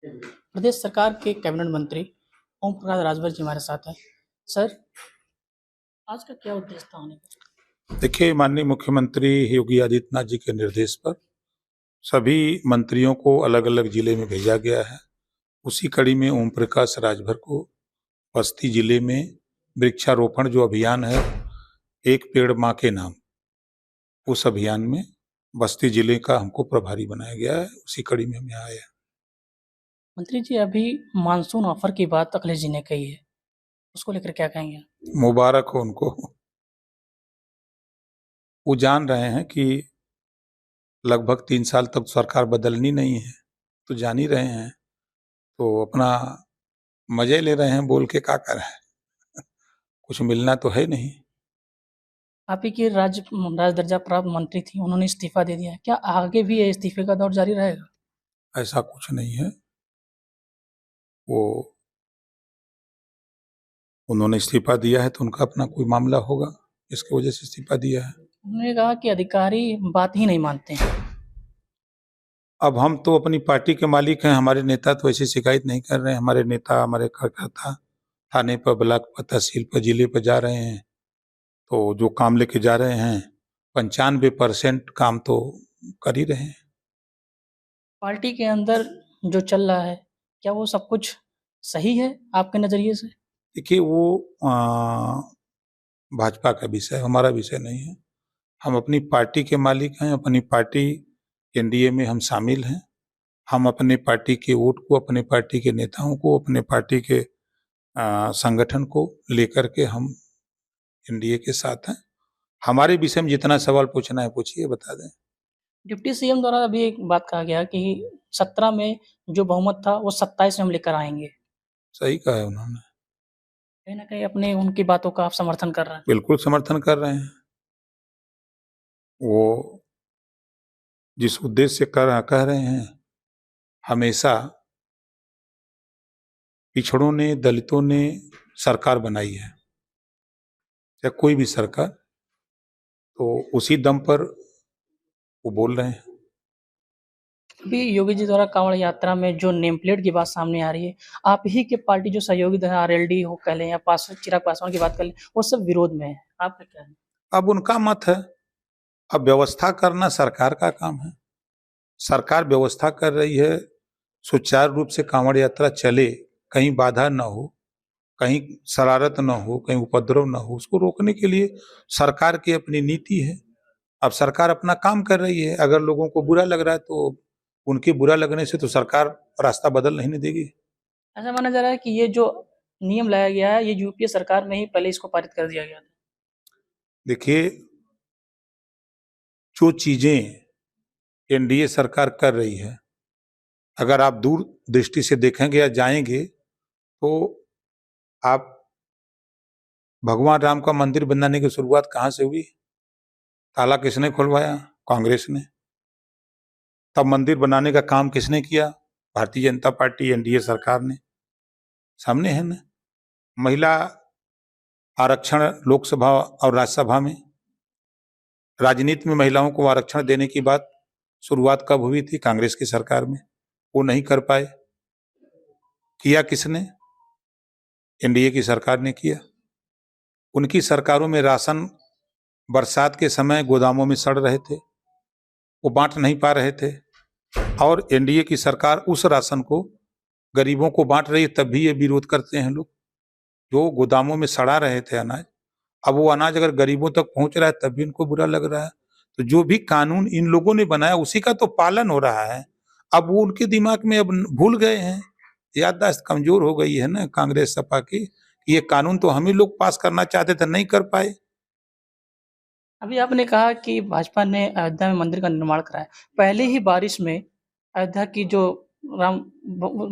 प्रदेश सरकार के कैबिनेट मंत्री ओम प्रकाश राजभर जी हमारे साथ हैं। सर, आज का क्या उद्देश्य था आने का? देखिए, माननीय मुख्यमंत्री योगी आदित्यनाथ जी के निर्देश पर सभी मंत्रियों को अलग अलग जिले में भेजा गया है। उसी कड़ी में ओम प्रकाश राजभर को बस्ती जिले में वृक्षारोपण जो अभियान है, एक पेड़ माँ के नाम, उस अभियान में बस्ती जिले का हमको प्रभारी बनाया गया है। उसी कड़ी में हम यहाँ आए हैं। मंत्री जी, अभी मानसून ऑफर की बात अखिलेश जी ने कही है, उसको लेकर क्या कहेंगे? मुबारक हो उनको। वो जान रहे हैं कि लगभग 3 साल तक सरकार बदलनी नहीं है, तो जान ही रहे हैं, तो अपना मजे ले रहे हैं, बोल के क्या कर रहे हैं। कुछ मिलना तो है नहीं। आप ही की राज दर्जा प्राप्त मंत्री थी, उन्होंने इस्तीफा दे दिया है। क्या आगे भी ये इस्तीफे का दौर जारी रहेगा? ऐसा कुछ नहीं है। वो उन्होंने इस्तीफा दिया है तो उनका अपना कोई मामला होगा, इसकी वजह से इस्तीफा दिया है। उन्होंने कहा कि अधिकारी बात ही नहीं मानते हैं। अब हम तो अपनी पार्टी के मालिक हैं, हमारे नेता तो ऐसी शिकायत नहीं कर रहे हैं। हमारे नेता, हमारे कार्यकर्ता थाने पर, ब्लॉक पर, तहसील पर, जिले पर जा रहे हैं, तो जो काम लेके जा रहे हैं 95% काम तो कर ही रहे हैं। पार्टी के अंदर जो चल रहा है, क्या वो सब कुछ सही है आपके नज़रिए से? देखिए, वो भाजपा का विषय, हमारा विषय नहीं है। हम अपनी पार्टी के मालिक हैं, अपनी पार्टी एनडीए में हम शामिल हैं। हम अपने पार्टी के वोट को, अपने पार्टी के नेताओं को, अपने पार्टी के संगठन को लेकर के हम एनडीए के साथ हैं। हमारे विषय में जितना सवाल पूछना है पूछिए, बता दें। डिप्टी सीएम द्वारा अभी एक बात कहा गया कि 17 में जो बहुमत था वो 27 में हम लेकर आएंगे। सही कहा है उन्होंने। कहीं ना कहीं अपने उनकी बातों का आप समर्थन कर रहे हैं? बिल्कुल समर्थन कर रहे हैं। वो जिस उद्देश्य से कह रहे हैं, हमेशा पिछड़ों ने, दलितों ने सरकार बनाई है, या कोई भी सरकार, तो उसी दम पर वो बोल रहे हैं। अभी योगी जी द्वारा कांवड़ यात्रा में जो नेम प्लेट की बात सामने आ रही है, आप ही के पार्टी जो सहयोगी दल आरएलडी हो कह लें या चिराग पासवान की बात कर लें, वो सब विरोध में है। आपका क्या है? अब उनका मत है। अब व्यवस्था करना सरकार का काम है। सरकार व्यवस्था कर रही है, सुचारू रूप से कांवड़ यात्रा चले, कहीं बाधा न हो, कहीं शरारत न हो, कहीं उपद्रव न हो, उसको रोकने के लिए सरकार की अपनी नीति है। अब सरकार अपना काम कर रही है। अगर लोगों को बुरा लग रहा है तो उनके बुरा लगने से तो सरकार रास्ता बदल नहीं देगी। ऐसा माना जा रहा है कि ये जो नियम लाया गया है, ये यूपीए सरकार में ही पहले इसको पारित कर दिया गया था। देखिए, जो चीजें एनडीए सरकार कर रही है, अगर आप दूर दृष्टि से देखेंगे या जाएंगे तो आप भगवान राम का मंदिर बनाने की शुरुआत कहाँ से हुई? ताला किसने खुलवाया? कांग्रेस ने। तब मंदिर बनाने का काम किसने किया? भारतीय जनता पार्टी, एनडीए सरकार ने। सामने है ना। महिला आरक्षण लोकसभा और राज्यसभा में, राजनीति में महिलाओं को आरक्षण देने की बात शुरुआत कब हुई थी? कांग्रेस की सरकार में। वो नहीं कर पाए। किया किसने? एनडीए की सरकार ने किया। उनकी सरकारों में राशन बरसात के समय गोदामों में सड़ रहे थे, वो बांट नहीं पा रहे थे, और एनडीए की सरकार उस राशन को गरीबों को बांट रही है, तब भी ये विरोध करते हैं लोग। जो गोदामों में सड़ा रहे थे अनाज, अब वो अनाज अगर गरीबों तक पहुंच रहा है तब भी इनको बुरा लग रहा है। तो जो भी कानून इन लोगों ने बनाया उसी का तो पालन हो रहा है। अब वो उनके दिमाग में अब भूल गए हैं, याददाश्त कमजोर हो गई है ना कांग्रेस सपा की। ये कानून तो हम ही लोग पास करना चाहते थे, नहीं कर पाए। अभी आपने कहा कि भाजपा ने अयोध्या में मंदिर का निर्माण कराया। पहले ही बारिश में अयोध्या की जो राम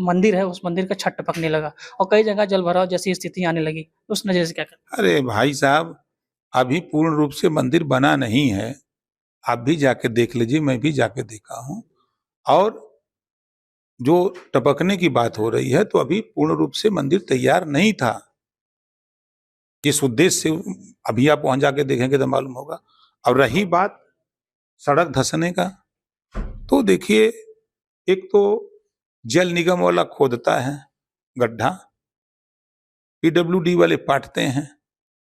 मंदिर है, उस मंदिर का छत टपकने लगा और कई जगह जल भराव जैसी स्थिति आने लगी। उस नजर से क्या करते? अरे भाई साहब, अभी पूर्ण रूप से मंदिर बना नहीं है। आप भी जाके देख लीजिए, मैं भी जाके देखा हूं। और जो टपकने की बात हो रही है, तो अभी पूर्ण रूप से मंदिर तैयार नहीं था। जिस उद्देश्य से, अभी आप वहां जाके देखेंगे तो मालूम होगा। और रही बात सड़क धंसने का, तो देखिए, एक तो जल निगम वाला खोदता है गड्ढा, पीडब्ल्यूडी वाले पाटते हैं,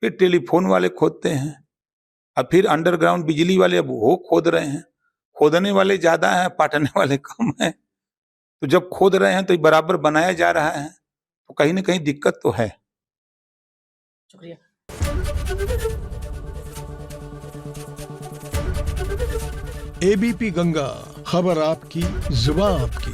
फिर टेलीफोन वाले खोदते हैं, और फिर अंडरग्राउंड बिजली वाले अब वो खोद रहे हैं। खोदने वाले ज्यादा हैं, पाटने वाले कम हैं। तो जब खोद रहे हैं तो ये बराबर बनाया जा रहा है, तो कहीं ना कहीं दिक्कत तो है। शुक्रिया। एबीपी गंगा, खबर आपकी, जुबान आपकी।